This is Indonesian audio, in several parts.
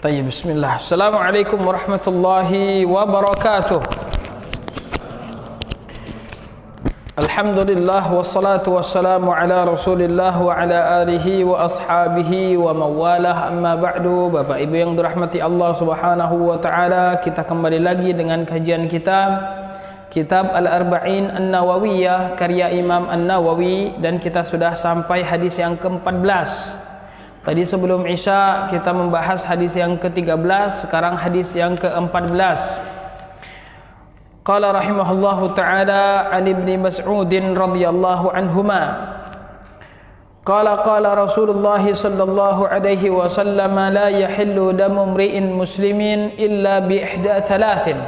Tayyib, bismillah. Assalamualaikum warahmatullahi wabarakatuh. Alhamdulillah wassalatu wassalamu ala Rasulillah wa ala alihi wa ashabihi wa mawalah, amma ba'du. Bapak Ibu yang dirahmati Allah Subhanahu wa taala, kita kembali lagi dengan kajian Kitab Al-Arba'in An-Nawawiyah karya Imam An-Nawawi, dan kita sudah sampai hadis yang ke-14. Tadi sebelum Isya kita membahas hadis yang ke-13, sekarang hadis yang ke-14. Qala rahimahullahu ta'ala an Ibni Mas'udin radhiyallahu anhuma. Qala Rasulullah sallallahu alaihi wasallam la yahillu damu imri'in muslimin illa bi ihda thalathin.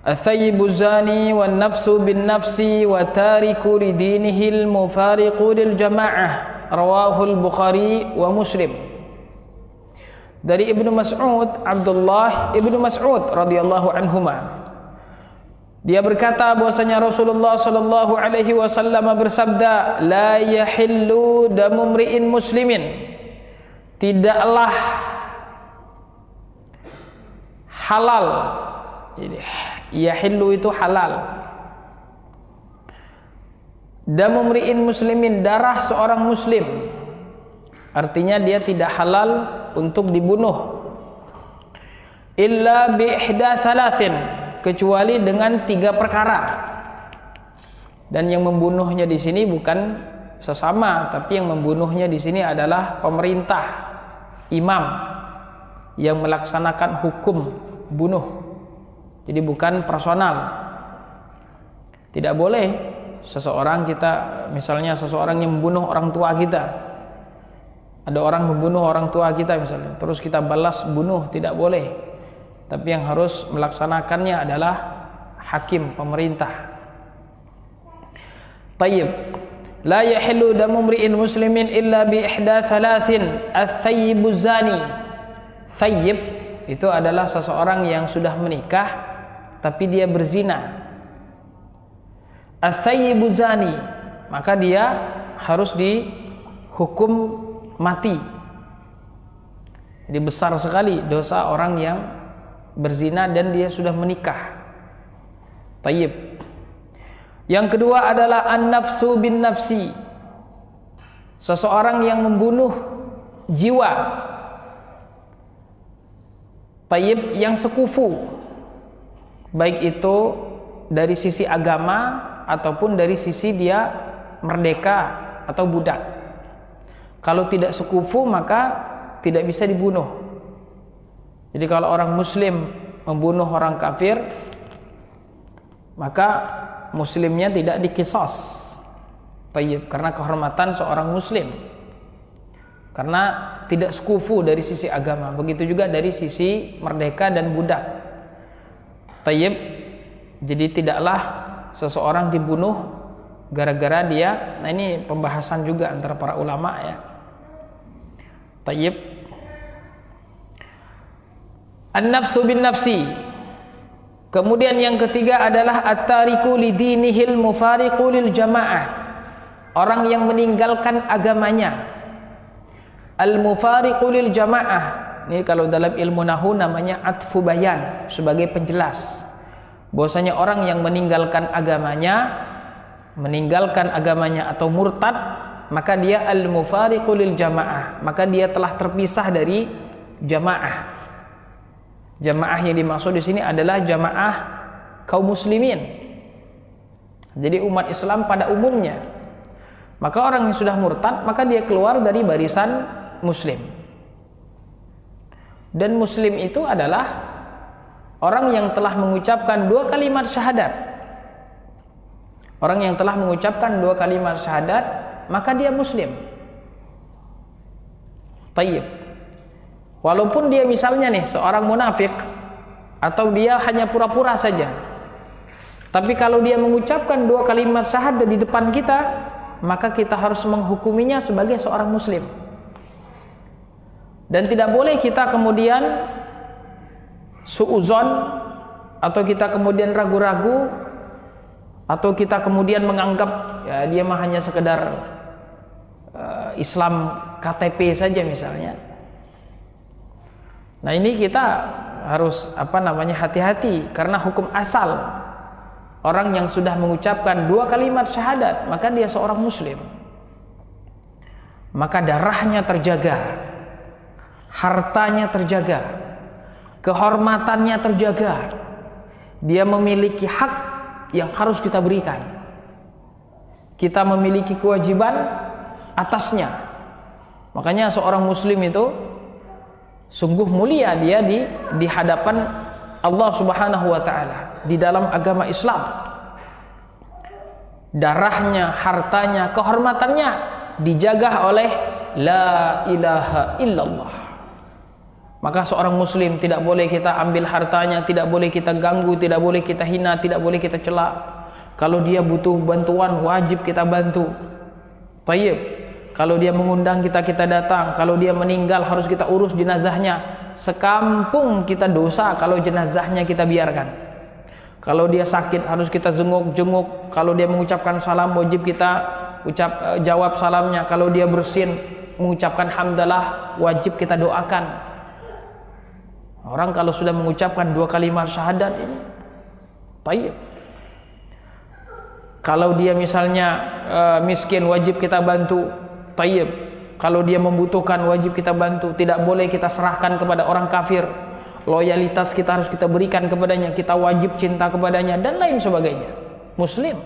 Ath-thayyibu zani wan nafsu bin nafsi wa tariku lidinihi al-mufariqu lil jama'ah. Rawahul Bukhari wa Muslim. Dari Ibnu Mas'ud, Abdullah Ibnu Mas'ud radhiyallahu anhuma, dia berkata bahwasanya Rasulullah sallallahu alaihi wasallam bersabda, la yahillu damu imri'in muslimin, tidaklah halal. Yahillu itu halal. Damu imri'in muslimin, darah seorang muslim, artinya dia tidak halal untuk dibunuh. Illa bi ihda thalathin, kecuali dengan 3 perkara. Dan yang membunuhnya di sini bukan sesama, tapi yang membunuhnya di sini adalah pemerintah, imam yang melaksanakan hukum bunuh. Jadi bukan personal. Tidak boleh seseorang misalnya seseorang yang membunuh orang tua kita, ada orang membunuh orang tua kita misalnya, terus kita balas bunuh, tidak boleh. Tapi yang harus melaksanakannya adalah hakim, pemerintah. Tayyib, la yahillu damu imri'in muslimin illa bi ihda thalathin. Ath-thayyibu zani. Thayyib itu adalah seseorang yang sudah menikah tapi dia berzina. Ath-thayyibu zani, maka dia harus dihukum mati. Jadi besar sekali dosa orang yang berzina dan dia sudah menikah. Tayyib. Yang kedua adalah an-nafsu bin nafsi, seseorang yang membunuh jiwa. Tayyib, yang sekufu, baik itu dari sisi agama ataupun dari sisi dia merdeka atau budak. Kalau tidak sekufu maka tidak bisa dibunuh. Jadi kalau orang muslim membunuh orang kafir, maka muslimnya tidak dikisos. Tayyib, karena kehormatan seorang muslim, karena tidak sekufu dari sisi agama. Begitu juga dari sisi merdeka dan budak. Tayyib, jadi tidaklah seseorang dibunuh gara-gara dia, nah ini pembahasan juga antara para ulama ya. Tayyib. An-nafsu bin nafsi. Kemudian yang ketiga adalah at-tariku lidinihil mufariqu lil jamaah, orang yang meninggalkan agamanya. Al-mufariqu lil jamaah, ini kalau dalam ilmu nahwu namanya atfu bayan, sebagai penjelas bahwasanya orang yang meninggalkan agamanya atau murtad, maka dia al-mufariqu lil jamaah, maka dia telah terpisah dari jamaah. Jamaah yang dimaksud di sini adalah jamaah kaum muslimin. Jadi umat Islam pada umumnya. Maka orang yang sudah murtad, maka dia keluar dari barisan muslim. Dan muslim itu adalah orang yang telah mengucapkan 2 kalimat syahadat. Orang yang telah mengucapkan 2 kalimat syahadat, maka dia muslim. Tayyib. Walaupun dia misalnya nih seorang munafik, atau dia hanya pura-pura saja, tapi kalau dia mengucapkan 2 kalimat syahadat di depan kita, maka kita harus menghukuminya sebagai seorang muslim. Dan tidak boleh kita kemudian suuzon, atau kita kemudian ragu-ragu, atau kita kemudian menganggap ya dia mah hanya sekedar Islam KTP saja misalnya. Nah, ini kita harus hati-hati, karena hukum asal orang yang sudah mengucapkan 2 kalimat syahadat, maka dia seorang muslim. Maka darahnya terjaga, hartanya terjaga, kehormatannya terjaga. Dia memiliki hak yang harus kita berikan. Kita memiliki kewajiban atasnya. Makanya seorang muslim itu sungguh mulia dia di hadapan Allah Subhanahu wa taala di dalam agama Islam. Darahnya, hartanya, kehormatannya dijaga oleh la ilaha illallah. Maka seorang muslim tidak boleh kita ambil hartanya, tidak boleh kita ganggu, tidak boleh kita hina, tidak boleh kita cela. Kalau dia butuh bantuan, wajib kita bantu. Tayyib. Kalau dia mengundang kita, kita datang. Kalau dia meninggal, harus kita urus jenazahnya. Sekampung kita dosa kalau jenazahnya kita biarkan. Kalau dia sakit, harus kita jenguk. Kalau dia mengucapkan salam, wajib kita jawab salamnya. Kalau dia bersin, mengucapkan hamdalah, wajib kita doakan. Orang kalau sudah mengucapkan 2 kalimat syahadat ini, tayyib. Kalau dia misalnya miskin, wajib kita bantu, tayyib. Kalau dia membutuhkan, wajib kita bantu. Tidak boleh kita serahkan kepada orang kafir. Loyalitas kita harus kita berikan kepadanya. Kita wajib cinta kepadanya dan lain sebagainya. Muslim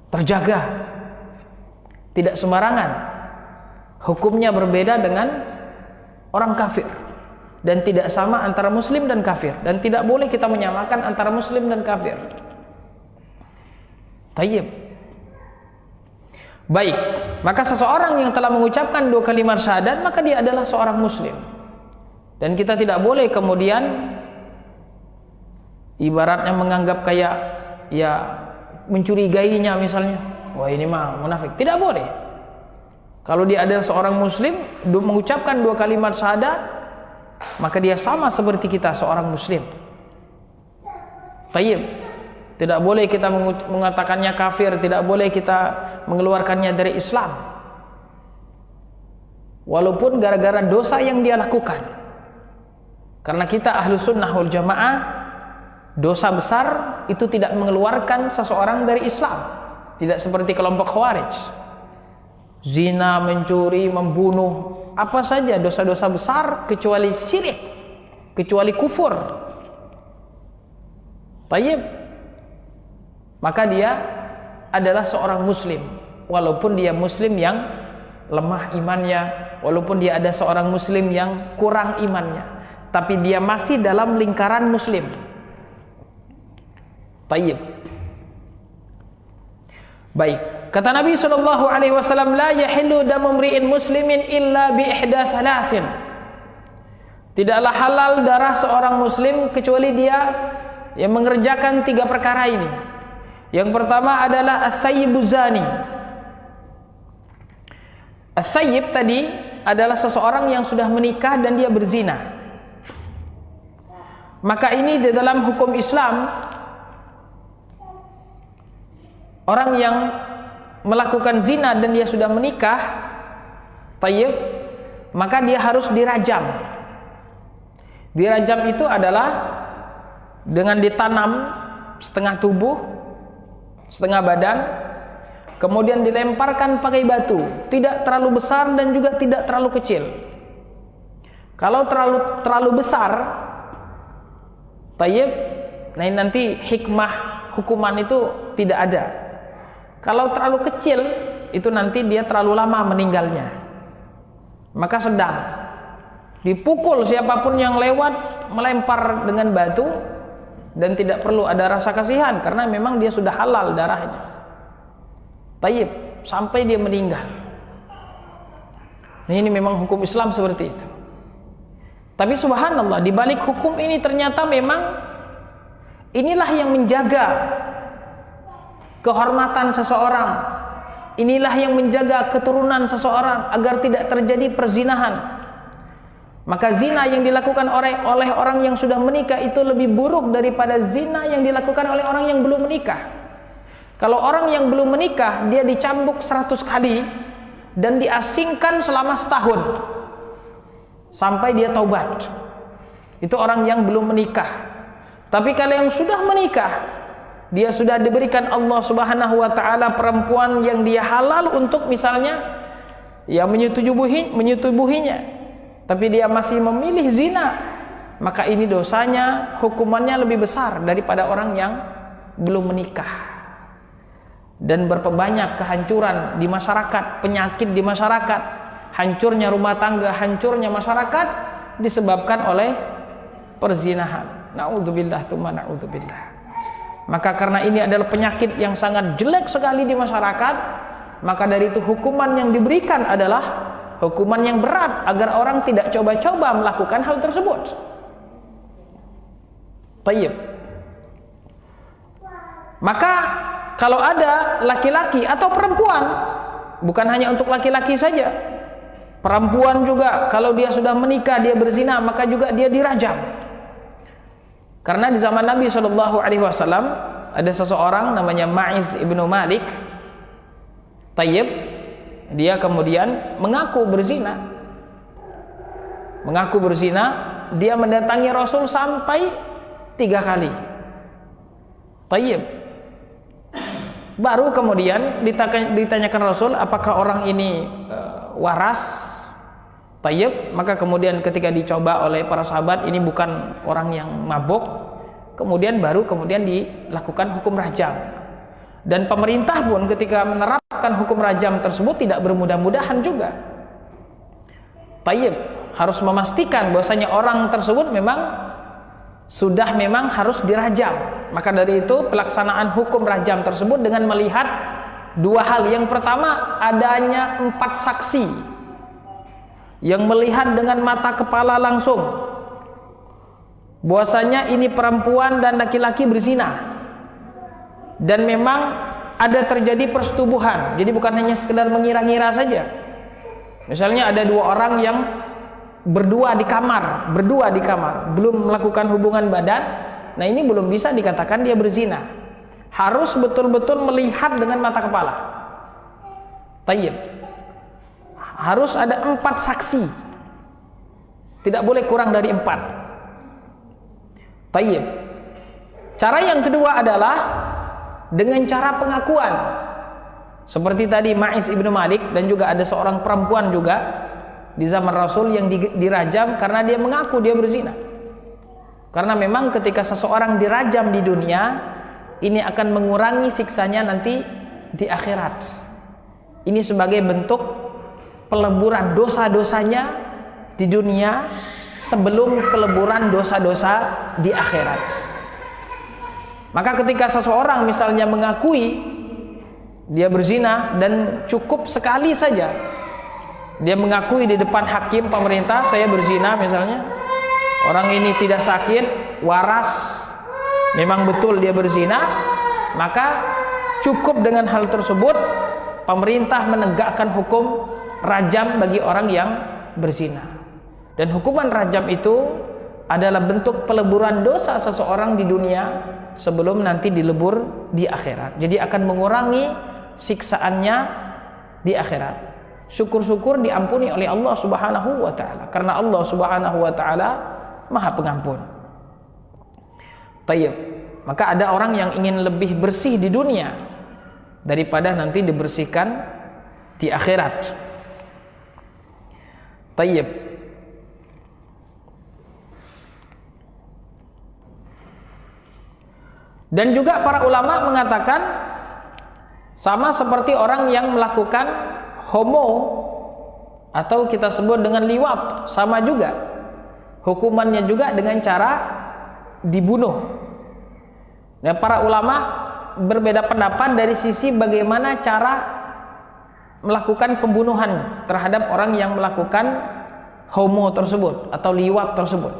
terjaga, tidak sembarangan. Hukumnya berbeda dengan orang kafir, dan tidak sama antara muslim dan kafir, dan tidak boleh kita menyamakan antara muslim dan kafir. Tayyib. Baik, maka seseorang yang telah mengucapkan 2 kalimat syahadat, maka dia adalah seorang muslim. Dan kita tidak boleh kemudian ibaratnya menganggap kayak mencurigainya misalnya. Wah, ini mah munafik. Tidak boleh. Kalau dia adalah seorang muslim, mengucapkan 2 kalimat syahadat, maka dia sama seperti kita, seorang muslim. Tayyib. Tidak boleh kita mengatakannya kafir, tidak boleh kita mengeluarkannya dari Islam. Walaupun gara-gara dosa yang dia lakukan. Karena kita ahlu sunnah wal jamaah, dosa besar itu tidak mengeluarkan seseorang dari Islam. Tidak seperti kelompok Khawarij. Zina, mencuri, membunuh, apa saja dosa-dosa besar kecuali syirik, kecuali kufur. Tayyib. Maka dia adalah seorang muslim, walaupun dia muslim yang lemah imannya, walaupun dia ada seorang muslim yang kurang imannya, tapi dia masih dalam lingkaran muslim. Tayyib. Baik, kata Nabi SAW, la yahillu damu mri'in muslimin illa bi ihda thalathin. Tidaklah halal darah seorang muslim kecuali dia yang mengerjakan 3 perkara ini. Yang pertama adalah as-sayyibu zani. As-sayyib tadi adalah seseorang yang sudah menikah dan dia berzina. Maka ini di dalam hukum Islam, orang yang melakukan zina dan dia sudah menikah, tayyib, maka dia harus dirajam. Dirajam itu adalah dengan ditanam setengah tubuh, setengah badan, kemudian dilemparkan pakai batu, tidak terlalu besar dan juga tidak terlalu kecil. Kalau terlalu besar, tayyib, nah nanti hikmah hukuman itu tidak ada. Kalau terlalu kecil, itu nanti dia terlalu lama meninggalnya. Maka sedang dipukul siapapun yang lewat, melempar dengan batu, dan tidak perlu ada rasa kasihan karena memang dia sudah halal darahnya. Tayyib, sampai dia meninggal. Nah, ini memang hukum Islam seperti itu. Tapi subhanallah, di balik hukum ini ternyata memang inilah yang menjaga kehormatan seseorang. Inilah yang menjaga keturunan seseorang agar tidak terjadi perzinahan. Maka zina yang dilakukan oleh orang yang sudah menikah itu lebih buruk daripada zina yang dilakukan oleh orang yang belum menikah. Kalau orang yang belum menikah, dia dicambuk 100 kali dan diasingkan selama setahun sampai dia taubat. Itu orang yang belum menikah. Tapi kalau yang sudah menikah, dia sudah diberikan Allah Subhanahu wa taala perempuan yang dia halal untuk misalnya ya menyetubuhinya, tapi dia masih memilih zina, maka ini dosanya, hukumannya lebih besar daripada orang yang belum menikah. Dan berbanyak kehancuran di masyarakat, penyakit di masyarakat, hancurnya rumah tangga, hancurnya masyarakat disebabkan oleh perzinahan. Na'udzubillah tsumma na'udzubillah. Maka karena ini adalah penyakit yang sangat jelek sekali di masyarakat, maka dari itu hukuman yang diberikan adalah hukuman yang berat agar orang tidak coba-coba melakukan hal tersebut. Tayyib. Maka kalau ada laki-laki atau perempuan, bukan hanya untuk laki-laki saja, perempuan juga kalau dia sudah menikah, dia berzina, maka juga dia dirajam. Karena di zaman Nabi SAW ada seseorang namanya Ma'iz ibnu Malik. Tayyib, dia kemudian mengaku berzina. Dia mendatangi Rasul sampai 3 kali. Tayyib. Baru kemudian ditanyakan Rasul, apakah orang ini waras? Tayyib. Maka kemudian ketika dicoba oleh para sahabat, ini bukan orang yang mabuk. Kemudian dilakukan hukum rajam. Dan pemerintah pun ketika menerapkan hukum rajam tersebut tidak bermudah-mudahan juga. Tayyib, harus memastikan bahwasanya orang tersebut memang harus dirajam. Maka dari itu pelaksanaan hukum rajam tersebut dengan melihat 2 hal. Yang pertama, adanya 4 saksi yang melihat dengan mata kepala langsung bahwasanya ini perempuan dan laki-laki berzina, dan memang ada terjadi persetubuhan. Jadi bukan hanya sekedar mengira-ngira saja. Misalnya ada 2 orang yang berdua di kamar, belum melakukan hubungan badan. Nah, ini belum bisa dikatakan dia berzina. Harus betul-betul melihat dengan mata kepala. Tayyib. Harus ada 4 saksi. Tidak boleh kurang dari 4. Tayyib. Cara yang kedua adalah dengan cara pengakuan. Seperti tadi Ma'iz ibnu Malik, dan juga ada seorang perempuan juga di zaman Rasul yang dirajam karena dia mengaku dia berzina. Karena memang ketika seseorang dirajam di dunia, ini akan mengurangi siksanya nanti di akhirat. Ini sebagai bentuk peleburan dosa-dosanya di dunia sebelum peleburan dosa-dosa di akhirat. Maka ketika seseorang misalnya mengakui dia berzina, dan cukup sekali saja dia mengakui di depan hakim pemerintah, saya berzina misalnya, orang ini tidak sakit, waras, memang betul dia berzina, maka cukup dengan hal tersebut pemerintah menegakkan hukum rajam bagi orang yang berzina. Dan hukuman rajam itu adalah bentuk peleburan dosa seseorang di dunia sebelum nanti dilebur di akhirat. Jadi akan mengurangi siksaannya di akhirat. Syukur-syukur diampuni oleh Allah Subhanahu wa taala, karena Allah Subhanahu wa taala Maha Pengampun. Tayyib. Maka ada orang yang ingin lebih bersih di dunia daripada nanti dibersihkan di akhirat. Tayyib. Dan juga para ulama mengatakan sama seperti orang yang melakukan homo atau kita sebut dengan liwat, sama juga hukumannya juga dengan cara dibunuh. Nah, para ulama berbeda pendapat dari sisi bagaimana cara melakukan pembunuhan terhadap orang yang melakukan homo tersebut atau liwat tersebut.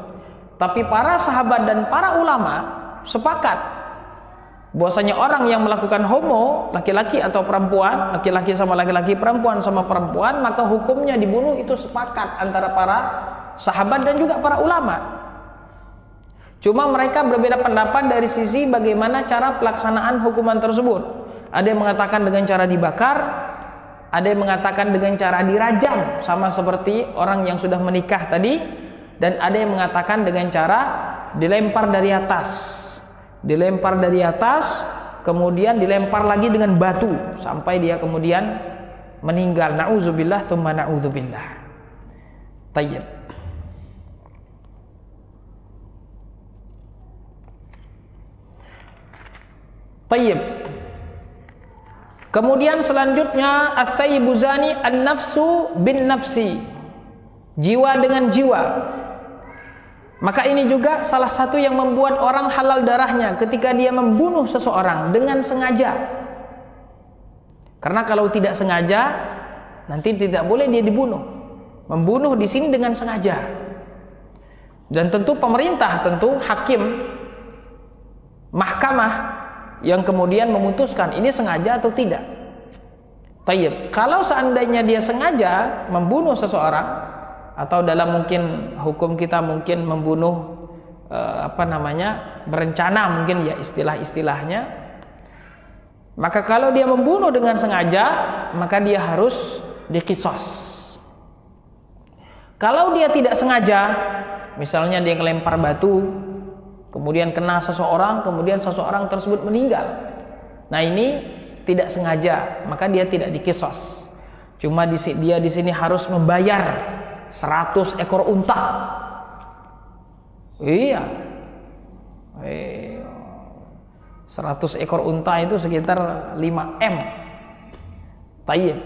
Tapi para sahabat dan para ulama sepakat bahwasanya orang yang melakukan homo, laki-laki atau perempuan, laki-laki sama laki-laki, perempuan sama perempuan, maka hukumnya dibunuh. Itu sepakat antara para sahabat dan juga para ulama. Cuma mereka berbeda pendapat dari sisi bagaimana cara pelaksanaan hukuman tersebut. Ada yang mengatakan dengan cara dibakar, ada yang mengatakan dengan cara dirajam, sama seperti orang yang sudah menikah tadi. dan ada yang mengatakan dengan cara dilempar dari atas. Dilempar dari atas, kemudian dilempar lagi dengan batu sampai dia kemudian meninggal. Na'udzubillah tsumma na'udzubillah. Tayyib. Tayyib. Kemudian selanjutnya ats-tsayyibu zani an-nafsu bin nafsi. Jiwa dengan jiwa. Maka ini juga salah satu yang membuat orang halal darahnya ketika dia membunuh seseorang dengan sengaja. Karena kalau tidak sengaja nanti tidak boleh dia dibunuh. Membunuh di sini dengan sengaja. Dan tentu pemerintah, tentu hakim, mahkamah yang kemudian memutuskan ini sengaja atau tidak. Tayyib. Kalau seandainya dia sengaja membunuh seseorang, atau dalam mungkin hukum kita mungkin membunuh berencana mungkin ya istilah-istilahnya, maka kalau dia membunuh dengan sengaja maka dia harus dikisos. Kalau dia tidak sengaja, misalnya dia ngelempar batu kemudian kena seseorang, kemudian seseorang tersebut meninggal, nah ini tidak sengaja, maka dia tidak dikisos. Cuma dia di sini harus membayar 100 ekor unta. Iya. 100 ekor unta itu sekitar 5 M. Tayyib.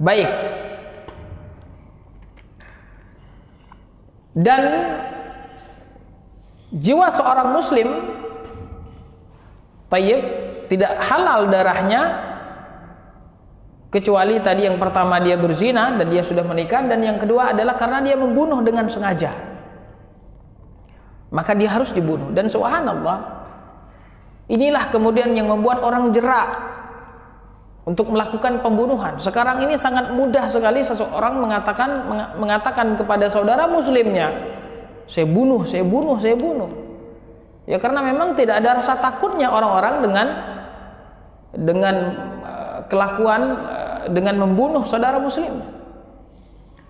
Baik. Dan jiwa seorang muslim tayyib tidak halal darahnya kecuali tadi yang pertama dia berzina dan dia sudah menikah, dan yang kedua adalah karena dia membunuh dengan sengaja, maka dia harus dibunuh. Dan subhanallah, inilah kemudian yang membuat orang jerak untuk melakukan pembunuhan. Sekarang ini sangat mudah sekali seseorang mengatakan kepada saudara muslimnya, saya bunuh. Ya karena memang tidak ada rasa takutnya orang-orang dengan kelakuan dengan membunuh saudara muslim.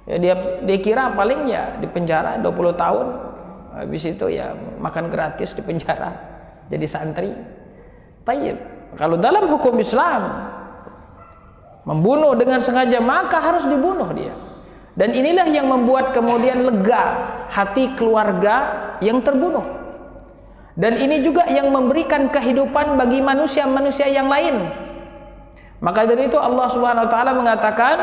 Ya dia kira paling ya di penjara 20 tahun. Habis itu ya makan gratis di penjara, jadi santri. Tayyib. Kalau dalam hukum Islam membunuh dengan sengaja maka harus dibunuh dia. Dan inilah yang membuat kemudian lega hati keluarga yang terbunuh. Dan ini juga yang memberikan kehidupan bagi manusia-manusia yang lain. Maka dari itu Allah Subhanahu wa taala mengatakan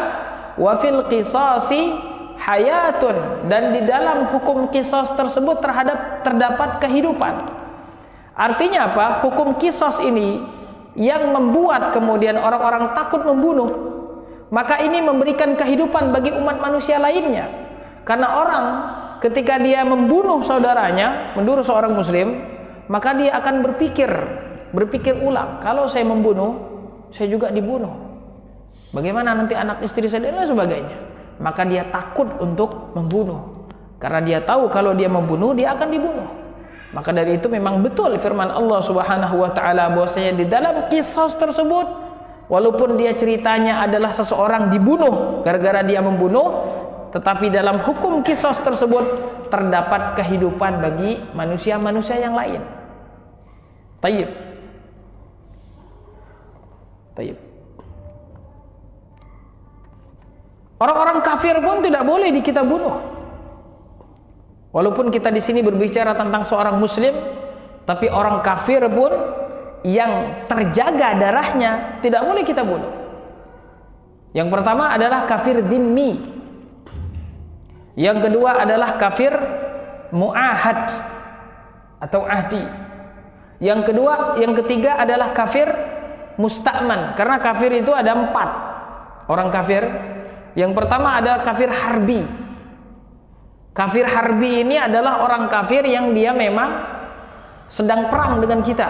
wa fil qisasi hayatun, dan di dalam hukum kisos tersebut terdapat kehidupan. Artinya apa? Hukum kisos ini yang membuat kemudian orang-orang takut membunuh. Maka ini memberikan kehidupan bagi umat manusia lainnya. Karena orang ketika dia membunuh saudaranya, membunuh seorang muslim, maka dia akan berpikir ulang, kalau saya membunuh saya juga dibunuh, bagaimana nanti anak istri saya dan sebagainya. Maka dia takut untuk membunuh, karena dia tahu kalau dia membunuh dia akan dibunuh. Maka dari itu memang betul firman Allah Subhanahu wa taala bahwasanya di dalam kisah tersebut, walaupun dia ceritanya adalah seseorang dibunuh gara-gara dia membunuh, tetapi dalam hukum kisah tersebut terdapat kehidupan bagi manusia-manusia yang lain. Tayyib. Orang-orang kafir pun tidak boleh kita bunuh. Walaupun kita di sini berbicara tentang seorang muslim, tapi orang kafir pun yang terjaga darahnya tidak boleh kita bunuh. Yang pertama adalah kafir dhimmi. Yang kedua adalah kafir mu'ahad atau ahdi. Yang ketiga adalah kafir musta'man, karena kafir itu ada 4 orang kafir. Yang pertama adalah kafir harbi. Kafir harbi ini adalah orang kafir yang dia memang sedang perang dengan kita.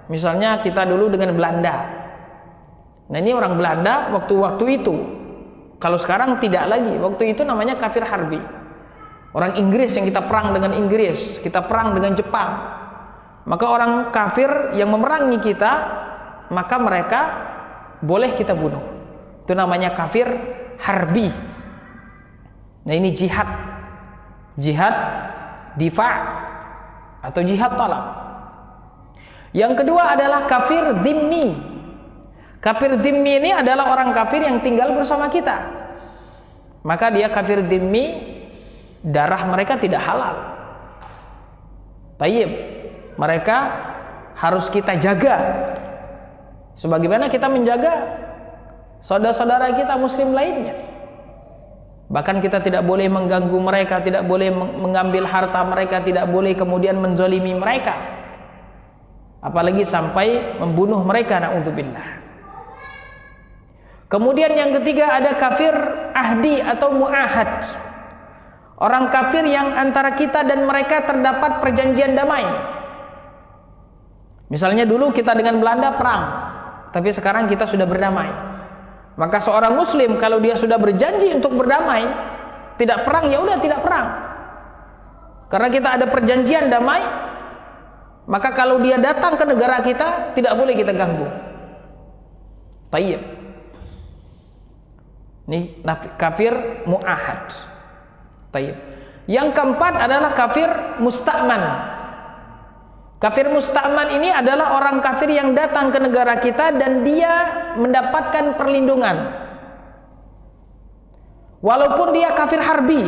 Misalnya kita dulu dengan Belanda. Nah ini orang Belanda waktu itu. Kalau sekarang tidak lagi. Waktu itu namanya kafir harbi. Orang Inggris yang kita perang dengan Inggris, kita perang dengan Jepang. Maka orang kafir yang memerangi kita, maka mereka boleh kita bunuh. Itu namanya kafir harbi. Nah ini jihad. jihad difa' atau jihad talab. Yang kedua adalah kafir dhimmi. Kafir dhimmi ini adalah orang kafir yang tinggal bersama kita. Maka dia kafir dhimmi, darah mereka tidak halal. Tayyib, mereka harus kita jaga sebagaimana kita menjaga saudara-saudara kita muslim lainnya. Bahkan kita tidak boleh mengganggu mereka, tidak boleh mengambil harta mereka, tidak boleh kemudian menzalimi mereka, apalagi sampai membunuh mereka, na'udzubillah. Kemudian yang ketiga ada kafir ahdi atau mu'ahad. Orang kafir yang antara kita dan mereka terdapat perjanjian damai. Misalnya dulu kita dengan Belanda perang, tapi sekarang kita sudah berdamai. Maka seorang muslim kalau dia sudah berjanji untuk berdamai, tidak perang, ya udah tidak perang. Karena kita ada perjanjian damai, maka kalau dia datang ke negara kita, tidak boleh kita ganggu. Tayyib. Ini kafir mu'ahad. Tayyib. Yang keempat adalah kafir musta'man. Kafir musta'man ini adalah orang kafir yang datang ke negara kita dan dia mendapatkan perlindungan. Walaupun dia kafir harbi.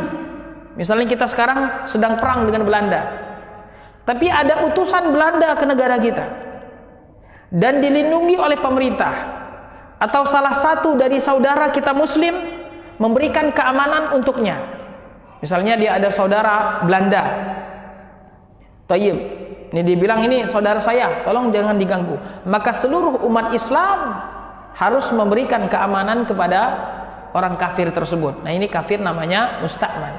Misalnya kita sekarang sedang perang dengan Belanda, tapi ada utusan Belanda ke negara kita dan dilindungi oleh pemerintah, atau salah satu dari saudara kita muslim memberikan keamanan untuknya. Misalnya dia ada saudara Belanda, tayyib, ini dibilang ini saudara saya, tolong jangan diganggu. Maka seluruh umat Islam harus memberikan keamanan kepada orang kafir tersebut. Nah ini kafir namanya musta'man,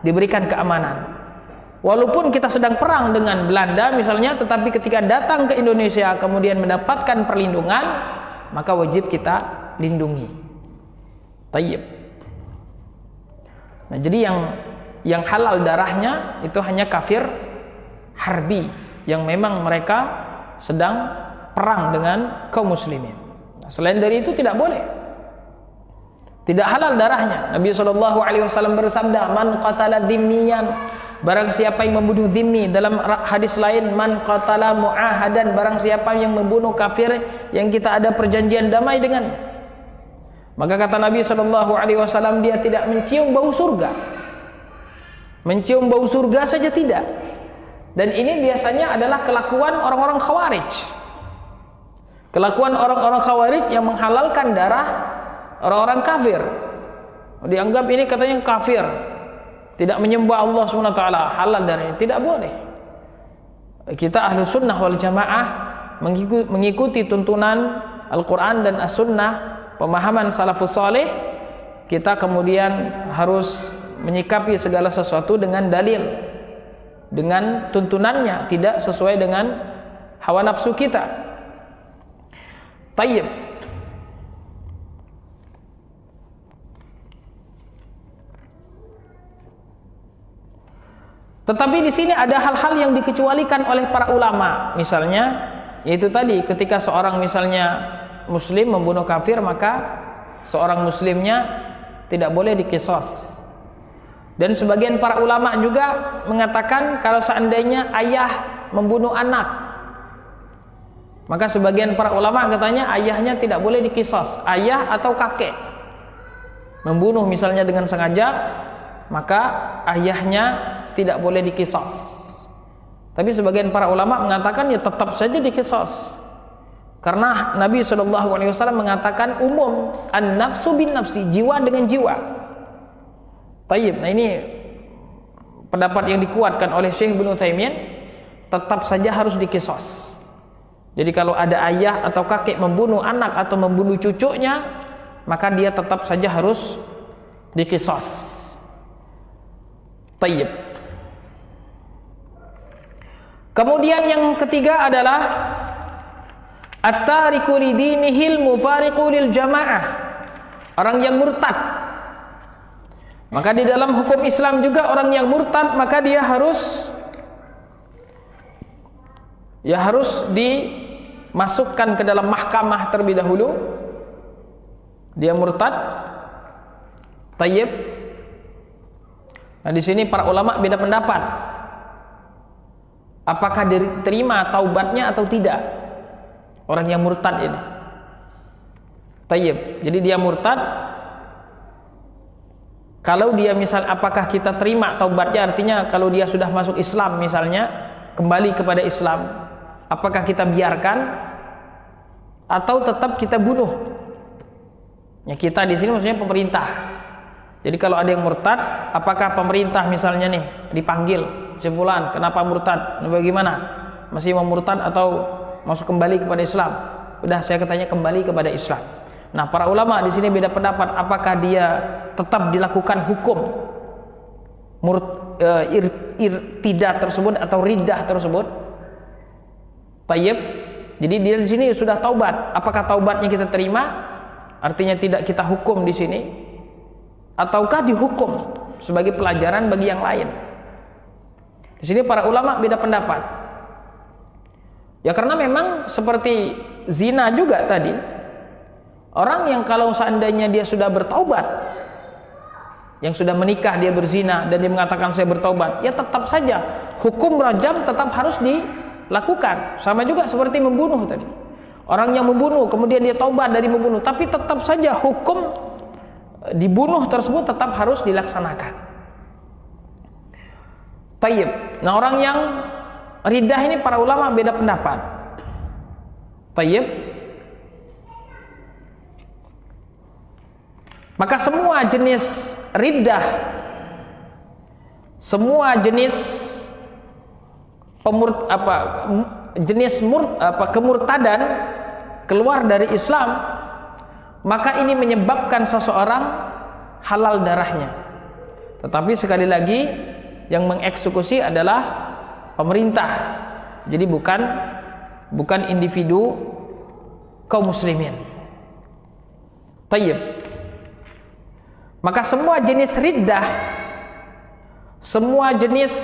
diberikan keamanan. Walaupun kita sedang perang dengan Belanda misalnya, tetapi ketika datang ke Indonesia kemudian mendapatkan perlindungan, maka wajib kita lindungi. Tayyib. Nah, jadi yang halal darahnya itu hanya kafir harbi yang memang mereka sedang perang dengan kaum muslimin. Nah, selain dari itu tidak boleh. Tidak halal darahnya. Nabi SAW bersabda, "Man qatala dhimmiyan", barang siapa yang membunuh dhimmi. Dalam hadis lain, "Man qatala mu'ahadan", barang siapa yang membunuh kafir yang kita ada perjanjian damai dengan. Maka kata Nabi SAW, dia tidak mencium bau surga. Mencium bau surga saja tidak. Dan ini biasanya adalah kelakuan orang-orang khawarij. Kelakuan orang-orang khawarij yang menghalalkan darah orang-orang kafir. Dianggap ini katanya kafir, tidak menyembah Allah SWT, halal darahnya. Tidak boleh. Kita ahlu sunnah wal jamaah mengikuti tuntunan Al-Quran dan As-Sunnah, pemahaman salafus salih. Kita kemudian harus menyikapi segala sesuatu dengan dalil, dengan tuntunannya, tidak sesuai dengan hawa nafsu kita. Tayyib. Tetapi di sini ada hal-hal yang dikecualikan oleh para ulama. Misalnya, yaitu tadi ketika seorang misalnya muslim membunuh kafir, maka seorang muslimnya tidak boleh diqisas. Dan sebagian para ulama juga mengatakan kalau seandainya ayah membunuh anak, maka sebagian para ulama katanya ayahnya tidak boleh diqisas. Ayah atau kakek membunuh misalnya dengan sengaja, maka ayahnya tidak boleh diqisas. Tapi sebagian para ulama mengatakan ya tetap saja diqisas. Karena Nabi SAW mengatakan umum, an-nafsu bin nafsi, jiwa dengan jiwa. Tayyib. Nah ini pendapat yang dikuatkan oleh Syekh Ibnu Utsaimin, tetap saja harus diqisas. Jadi kalau ada ayah atau kakek membunuh anak atau membunuh cucunya, maka dia tetap saja harus diqisas. Tayyib. Kemudian yang ketiga adalah at-tariku lidinihil mufariqu lil jamaah, orang yang murtad. Maka di dalam hukum Islam juga orang yang murtad maka dia harus dimasukkan ke dalam mahkamah terlebih dahulu. Dia murtad. Tayyib. Nah, di sini para ulama beda pendapat. Apakah diterima taubatnya atau tidak orang yang murtad ini? Tayyib. Jadi dia murtad. Kalau dia apakah kita terima taubatnya? Artinya kalau dia sudah masuk Islam misalnya, kembali kepada Islam, apakah kita biarkan atau tetap kita bunuh? Ya, kita di sini maksudnya pemerintah. Jadi kalau ada yang murtad, apakah pemerintah misalnya nih dipanggil, si fulan, kenapa murtad? Bagaimana? Masih mau murtad atau masuk kembali kepada Islam? Udah, saya katanya kembali kepada Islam. Nah, para ulama di sini beda pendapat, apakah dia tetap dilakukan hukum irtidah tersebut atau riddah tersebut? Tayyib. Jadi dia di sini sudah taubat. Apakah taubatnya kita terima? Artinya tidak kita hukum di sini, ataukah dihukum sebagai pelajaran bagi yang lain? Di sini para ulama beda pendapat. Ya karena memang seperti zina juga tadi, orang yang kalau seandainya dia sudah bertaubat, yang sudah menikah dia berzina dan dia mengatakan saya bertaubat, ya tetap saja hukum rajam tetap harus dilakukan. Sama juga seperti membunuh tadi. Orang yang membunuh kemudian dia taubat dari membunuh, tapi tetap saja hukum dibunuh tersebut tetap harus dilaksanakan. Tayyib. Nah, orang yang riddah ini para ulama beda pendapat. Tayyib. Maka semua jenis riddah, semua jenis kemurtadan keluar dari Islam, maka ini menyebabkan seseorang halal darahnya. Tetapi sekali lagi yang mengeksekusi adalah pemerintah. Jadi bukan individu kaum muslimin. Tayyib. Maka semua jenis riddah, semua jenis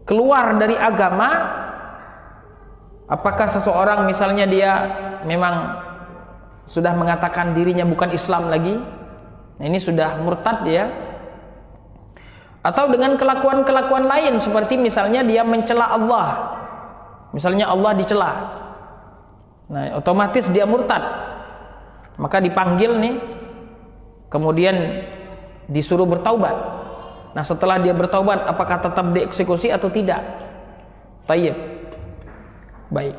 keluar dari agama, apakah seseorang misalnya dia memang sudah mengatakan dirinya bukan Islam lagi, nah ini sudah murtad dia, atau dengan kelakuan-kelakuan lain seperti misalnya dia mencela Allah, misalnya Allah dicela, nah otomatis dia murtad, maka dipanggil nih, kemudian disuruh bertaubat. Nah setelah dia bertaubat, apakah tetap dieksekusi atau tidak? Tayyib. Baik.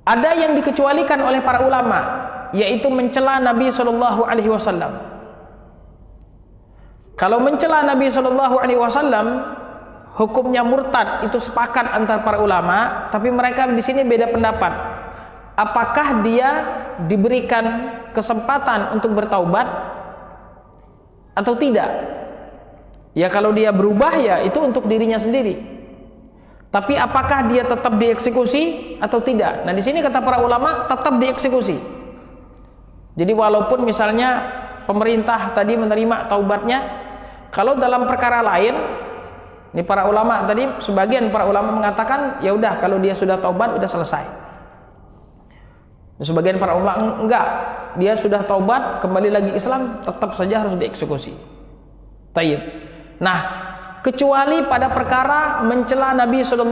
Ada yang dikecualikan oleh para ulama, yaitu mencela Nabi SAW. Kalau mencela Nabi SAW, hukumnya murtad, itu sepakat antar para ulama, tapi mereka di sini beda pendapat. Apakah dia diberikan kesempatan untuk bertaubat atau tidak? Ya kalau dia berubah ya itu untuk dirinya sendiri. Tapi apakah dia tetap dieksekusi atau tidak? Nah di sini kata para ulama tetap dieksekusi. Jadi walaupun misalnya pemerintah tadi menerima taubatnya, kalau dalam perkara lain, ini para ulama tadi sebagian para ulama mengatakan ya udah kalau dia sudah taubat udah selesai. Sebagian para ulama enggak, dia sudah taubat kembali lagi Islam tetap saja harus dieksekusi. Tayyib. Nah, kecuali pada perkara mencela Nabi SAW.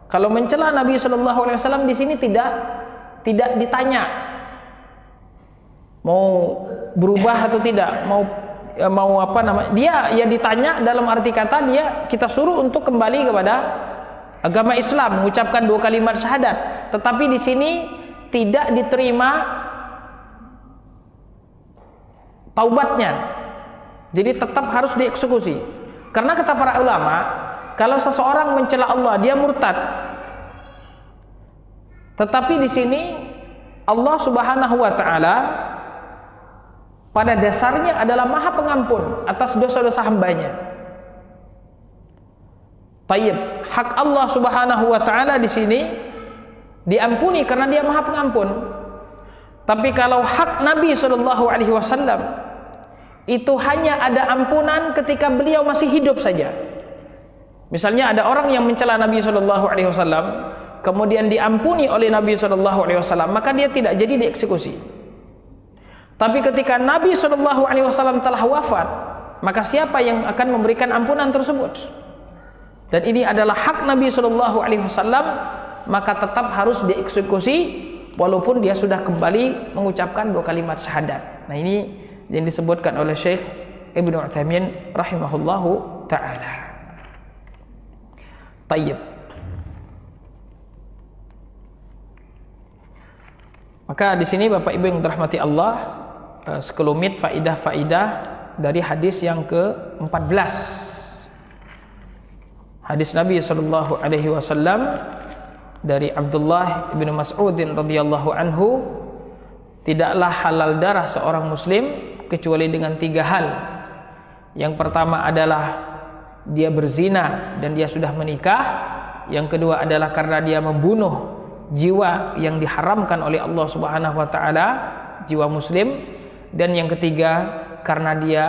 Kalau mencela Nabi SAW di sini tidak ditanya mau berubah atau tidak, mau apa namanya? Dia ya ditanya dalam arti kata kita suruh untuk kembali kepada agama Islam, mengucapkan 2 kalimat syahadat. Tetapi di sini tidak diterima taubatnya. Jadi tetap harus dieksekusi. Karena kata para ulama, kalau seseorang mencela Allah, dia murtad. Tetapi di sini Allah Subhanahu wa taala pada dasarnya adalah Maha Pengampun atas dosa-dosa hambanya. Tayyib, hak Allah Subhanahu wa taala di sini diampuni karena Dia Maha Pengampun. Tapi kalau hak Nabi SAW itu hanya ada ampunan ketika beliau masih hidup saja. Misalnya ada orang yang mencela Nabi SAW, kemudian diampuni oleh Nabi SAW, maka dia tidak jadi dieksekusi. Tapi ketika Nabi SAW telah wafat, maka siapa yang akan memberikan ampunan tersebut? Dan ini adalah hak Nabi SAW, maka tetap harus dieksekusi walaupun dia sudah kembali mengucapkan 2 kalimat syahadat. Nah, ini yang disebutkan oleh Syekh Ibnu Utsaimin rahimahullahu taala. Tayyib. Maka di sini Bapak Ibu yang dirahmati Allah, sekelumit faidah-faidah dari hadis yang ke-14. Hadis Nabi sallallahu alaihi wasallam dari Abdullah bin Mas'ud radhiyallahu anhu, tidaklah halal darah seorang muslim kecuali dengan 3 hal. Yang pertama adalah dia berzina dan dia sudah menikah. Yang kedua adalah karena dia membunuh jiwa yang diharamkan oleh Allah Subhanahu wa taala, jiwa muslim. Dan yang ketiga karena dia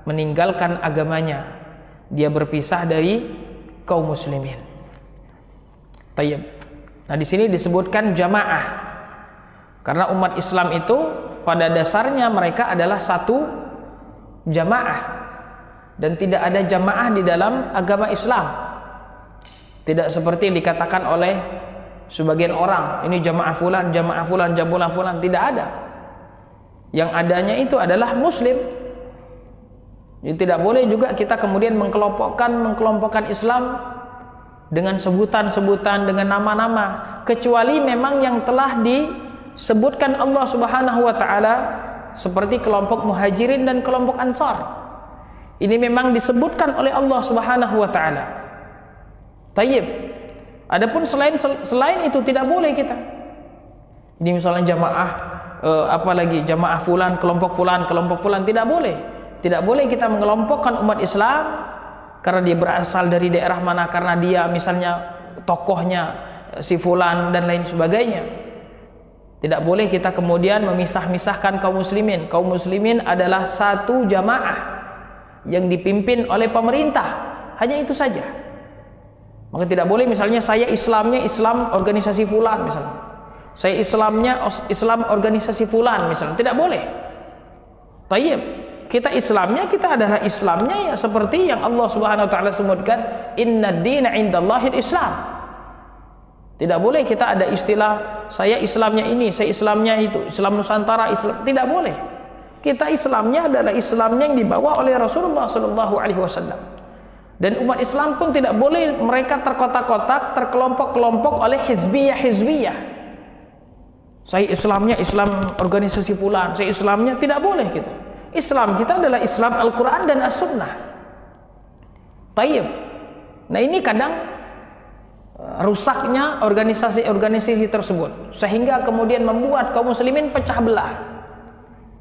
meninggalkan agamanya, dia berpisah dari kaum muslimin. Tayyib. Nah, di sini disebutkan jamaah. Karena umat Islam itu pada dasarnya mereka adalah satu jamaah, dan tidak ada jamaah di dalam agama Islam. Tidak seperti yang dikatakan oleh sebagian orang, ini jamaah fulan, jamaah fulan, jamaah fulan. Tidak ada. Yang adanya itu adalah muslim. Jadi tidak boleh juga kita kemudian mengkelompokkan Islam dengan sebutan-sebutan, dengan nama-nama, kecuali memang yang telah disebutkan Allah Subhanahu wa taala, seperti kelompok Muhajirin dan kelompok Ansar. Ini memang disebutkan oleh Allah Subhanahu wa taala. Tayyib. Adapun selain itu tidak boleh kita. Ini misalnya jamaah apalagi jamaah fulan, kelompok fulan, tidak boleh. Tidak boleh kita mengelompokkan umat Islam karena dia berasal dari daerah mana, karena dia misalnya tokohnya si fulan dan lain sebagainya. Tidak boleh kita kemudian memisah-misahkan kaum muslimin. Kaum muslimin adalah satu jamaah yang dipimpin oleh pemerintah. Hanya itu saja. Maka tidak boleh misalnya saya Islamnya Islam organisasi fulan misalnya. Saya Islamnya Islam organisasi fulan misalnya. Tidak boleh. Tayyib. Kita Islamnya, kita adalah Islamnya ya seperti yang Allah Subhanahu wa taala sebutkan, innad dina indallahil Islam. Tidak boleh kita ada istilah saya Islamnya ini, saya Islamnya itu, Islam Nusantara, Islam. Tidak boleh. Kita Islamnya adalah Islamnya yang dibawa oleh Rasulullah sallallahu alaihi wasallam. Dan umat Islam pun tidak boleh mereka terkotak-kotak, terkelompok-kelompok oleh hizbiyah. Saya Islamnya Islam organisasi fulan, saya Islamnya, tidak boleh kita. Islam kita adalah Islam Al-Quran dan As-Sunnah. Tayyib. Nah, ini kadang rusaknya organisasi-organisasi tersebut, sehingga kemudian membuat kaum muslimin pecah belah.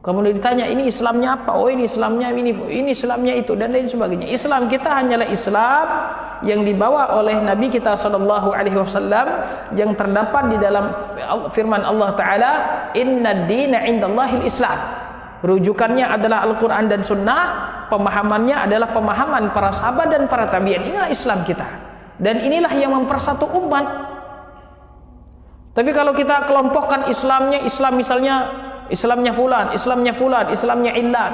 Kemudian ditanya, ini Islamnya apa? Oh, ini Islamnya ini Islamnya itu, dan lain sebagainya. Islam kita hanyalah Islam yang dibawa oleh Nabi kita sallallahu alaihi wasallam, yang terdapat di dalam firman Allah taala, innad dina indallahil Islam. Rujukannya adalah Al-Quran dan Sunnah, pemahamannya adalah pemahaman para sahabat dan para tabi'in. Inilah Islam kita, dan inilah yang mempersatu umat. Tapi kalau kita kelompokkan Islamnya, Islam misalnya Islamnya fulan, Islamnya illan,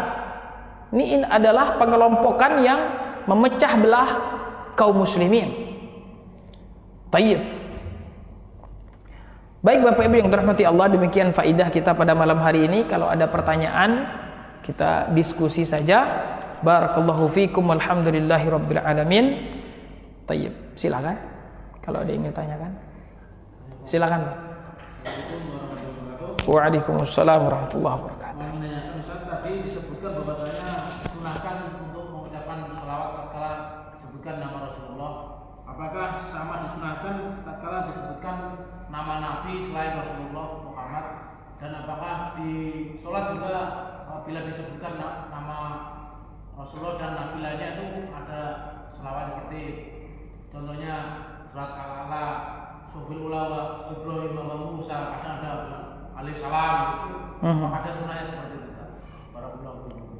ini adalah pengelompokan yang memecah belah kaum muslimin. Tayyib. Baik Bapak Ibu yang dirahmati Allah, demikian faidah kita pada malam hari ini. Kalau ada pertanyaan, kita diskusi saja. Barakallahu fikum, walhamdulillahi rabbil alamin. Tayyib, silakan. Kalau ada yang ingin tanyakan, silakan. Waalaikumsalam warahmatullahi wabarakatuh. Ustaz, tadi disebutkan bahwasanya sunahkan untuk mengucapkan shalawat tatkala disebutkan nama Rasulullah. Apakah sama disunahkan tatkala disebutkan nama Nabi selain Rasulullah Muhammad, dan apakah di sholat juga bila disebutkan nama Rasulullah dan Nabi lainnya itu ada selawat seperti contohnya surat Al-A'la, Sufil Ula, Ibrahim, Musa, kadang ada alaihi salam itu. Apakah ada sunahnya seperti itu? Barakallahu fiikum.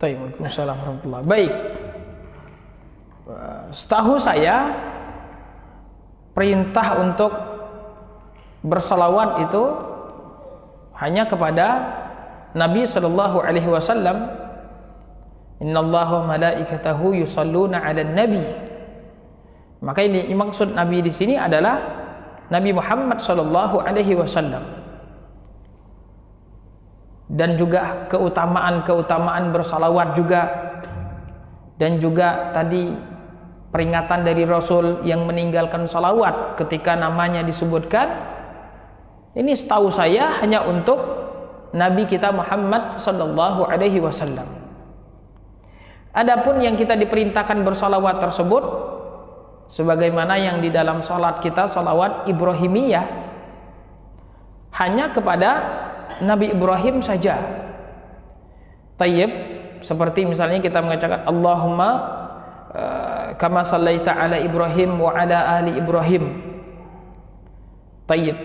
Waalaikumsalam warahmatullahi. Baik. Setahu saya perintah untuk bersalawat itu hanya kepada Nabi sallallahu alaihi wasallam. Innallaha malaikatahu yusalluna 'alan nabi. Maka ini maksud Nabi di sini adalah Nabi Muhammad sallallahu alaihi wasallam. Dan juga keutamaan bersalawat juga, dan juga tadi peringatan dari Rasul yang meninggalkan salawat ketika namanya disebutkan. Ini setahu saya hanya untuk Nabi kita Muhammad sallallahu alaihi wasallam. Adapun yang kita diperintahkan bersalawat tersebut sebagaimana yang di dalam salat kita, salawat Ibrahimiyah, hanya kepada Nabi Ibrahim saja. Tayyib, seperti misalnya kita mengucapkan Allahumma kama sallaita ala Ibrahim wa ala ali Ibrahim. Tayyib.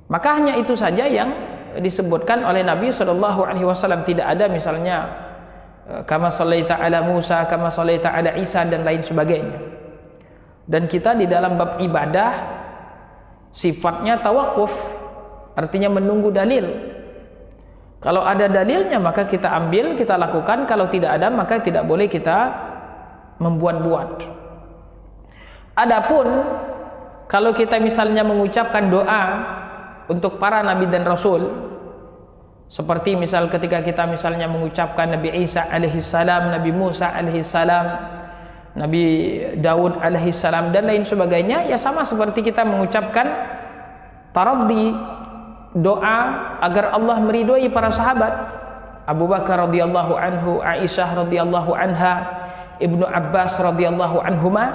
Maka hanya itu saja yang disebutkan oleh Nabi sallallahu alaihi wasallam. Tidak ada misalnya kama sallaita ala Musa, kama sallaita ala Isa dan lain sebagainya. Dan kita di dalam bab ibadah sifatnya tawakuf, artinya menunggu dalil. Kalau ada dalilnya maka kita ambil, kita lakukan. Kalau tidak ada maka tidak boleh kita membuat-buat. Adapun kalau kita misalnya mengucapkan doa untuk para nabi dan rasul, seperti misal ketika kita misalnya mengucapkan Nabi Isa alaihi salam, Nabi Musa alaihi salam, Nabi Daud alaihi salam dan lain sebagainya, ya sama seperti kita mengucapkan taraddi, doa agar Allah meridhoi para sahabat, Abu Bakar radhiyallahu anhu, Aisyah radhiyallahu anha, Ibnu Abbas radhiyallahu anhuma,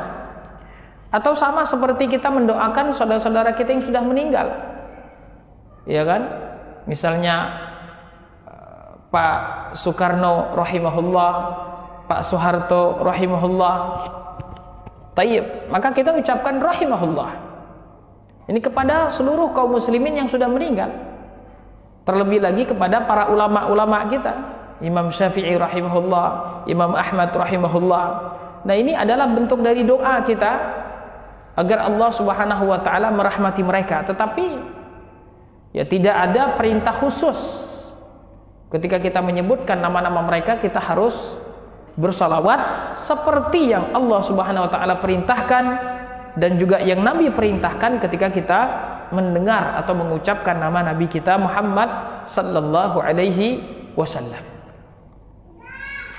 atau sama seperti kita mendoakan saudara-saudara kita yang sudah meninggal. Ya kan? Misalnya Pak Soekarno rahimahullah, Pak Soeharto rahimahullah. Tayyib, maka kita ucapkan rahimahullah. Ini kepada seluruh kaum muslimin yang sudah meninggal. Terlebih lagi kepada para ulama-ulama kita, Imam Syafi'i rahimahullah, Imam Ahmad rahimahullah. Nah, ini adalah bentuk dari doa kita agar Allah Subhanahu wa taala merahmati mereka. Tetapi ya tidak ada perintah khusus ketika kita menyebutkan nama-nama mereka kita harus bersalawat seperti yang Allah Subhanahu wa taala perintahkan dan juga yang Nabi perintahkan ketika kita mendengar atau mengucapkan nama Nabi kita Muhammad sallallahu alaihi wasallam.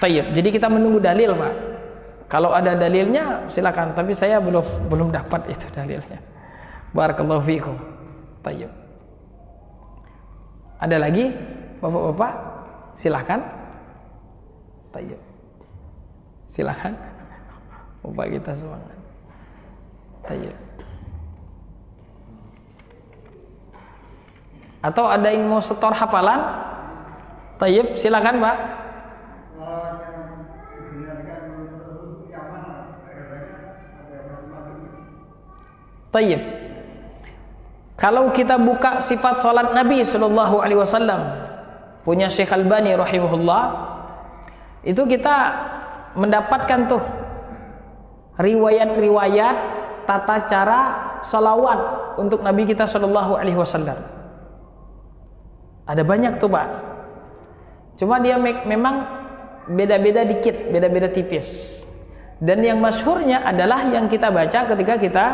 Tayyib. Jadi kita menunggu dalil, Pak. Kalau ada dalilnya silakan, tapi saya belum dapat itu dalilnya. Barakallahu fiikum. Tayyib. Ada lagi Bapak-bapak? Silakan. Tayyib. Silakan. Bapak kita semangat. Tayyib. Atau ada yang mau setor hafalan? Tayyib, silakan, Pak. Tayyib. Kalau kita buka sifat salat Nabi sallallahu alaihi wasallam punya Syekh Albani rahimahullah, itu kita mendapatkan tuh riwayat-riwayat tata cara salawat untuk Nabi kita sallallahu alaihi wasallam. Ada banyak tuh, Pak. Cuma dia memang beda-beda dikit, beda-beda tipis. Dan yang masyhurnya adalah yang kita baca ketika kita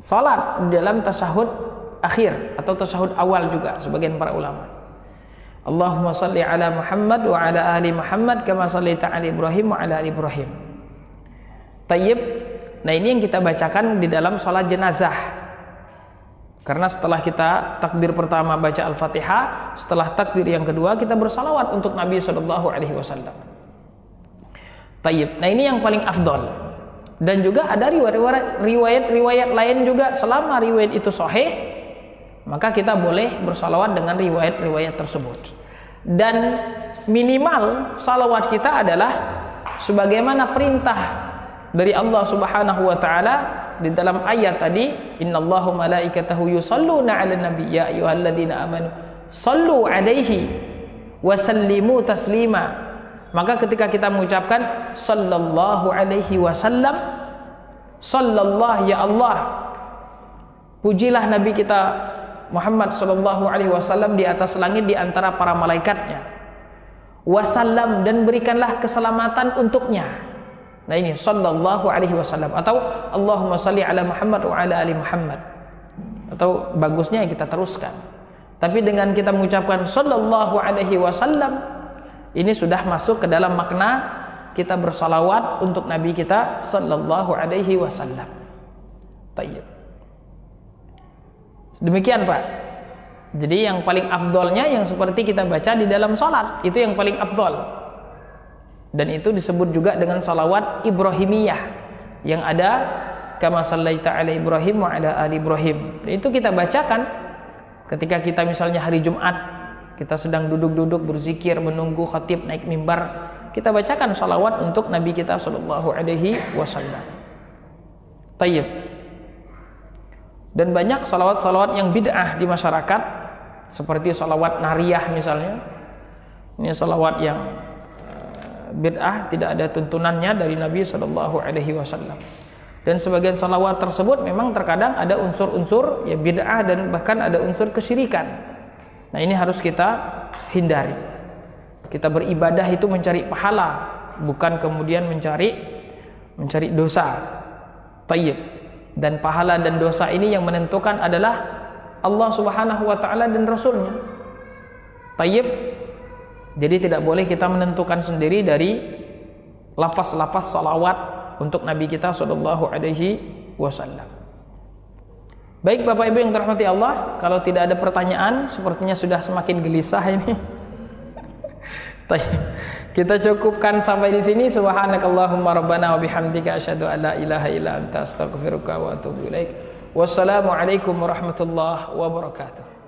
salat dalam tasyahud akhir atau tasyahud awal juga sebagian para ulama. Allahumma salli ala Muhammad wa ala ali Muhammad kama sallaita ala Ibrahim wa ala ali Ibrahim. Tayyib. Nah, ini yang kita bacakan di dalam salat jenazah. Karena setelah kita takbir pertama baca Al-Fatihah, setelah takbir yang kedua kita bersalawat untuk Nabi sallallahu alaihi wasallam. Tayyib. Nah, ini yang paling afdal. Dan juga ada riwayat-riwayat lain juga, selama riwayat itu sahih, maka kita boleh bersalawat dengan riwayat-riwayat tersebut. Dan minimal salawat kita adalah sebagaimana perintah dari Allah Subhanahu wa taala di dalam ayat tadi, innallaha malaikatahu yusalluna 'alan nabi ya ayyuhalladzina amanu sallu 'alaihi wa sallimu taslima. Maka ketika kita mengucapkan sallallahu alaihi wasallam, sallallahu ya Allah, pujilah Nabi kita Muhammad sallallahu alaihi wasallam di atas langit di antara para malaikatnya. Wasallam, dan berikanlah keselamatan untuknya. Nah ini sallallahu alaihi wasallam, atau Allahumma salli ala Muhammad wa ala ali Muhammad. Atau bagusnya kita teruskan. Tapi dengan kita mengucapkan sallallahu alaihi wasallam, ini sudah masuk ke dalam makna kita bersalawat untuk Nabi kita sallallahu alaihi wasallam. Tayyib. Demikian Pak. Jadi yang paling afdolnya yang seperti kita baca di dalam salat, itu yang paling afdol. Dan itu disebut juga dengan salawat Ibrahimiyah yang ada kama sallaita ala Ibrahim wa ala ali Ibrahim. Dan itu kita bacakan ketika kita misalnya hari Jumat, kita sedang duduk-duduk berzikir menunggu khatib naik mimbar, kita bacakan salawat untuk Nabi kita sallallahu alaihi wasallam. Tayyib. Dan banyak salawat-salawat yang bid'ah di masyarakat, seperti salawat nariyah misalnya. Ini salawat yang bid'ah, tidak ada tuntunannya dari Nabi sallallahu alaihi wasallam. Dan sebagian salawat tersebut memang terkadang ada unsur-unsur ya bid'ah dan bahkan ada unsur kesyirikan. Nah, ini harus kita hindari. Kita beribadah itu mencari pahala, bukan kemudian mencari dosa. Tayyib. Dan pahala dan dosa ini yang menentukan adalah Allah Subhanahu wa taala dan Rasulnya. Tayyib. Jadi tidak boleh kita menentukan sendiri dari lafaz-lafaz salawat untuk Nabi kita sallallahu alaihi wasallam. Baik Bapak Ibu yang dirahmati Allah, kalau tidak ada pertanyaan, sepertinya sudah semakin gelisah ini. Kita cukupkan sampai di sini. Subhanakallahumma rabbana wa bihamdika asyhadu an la ilaha illa anta astaghfiruka wa atubu ilaik. Wassalamualaikum warahmatullahi wabarakatuh.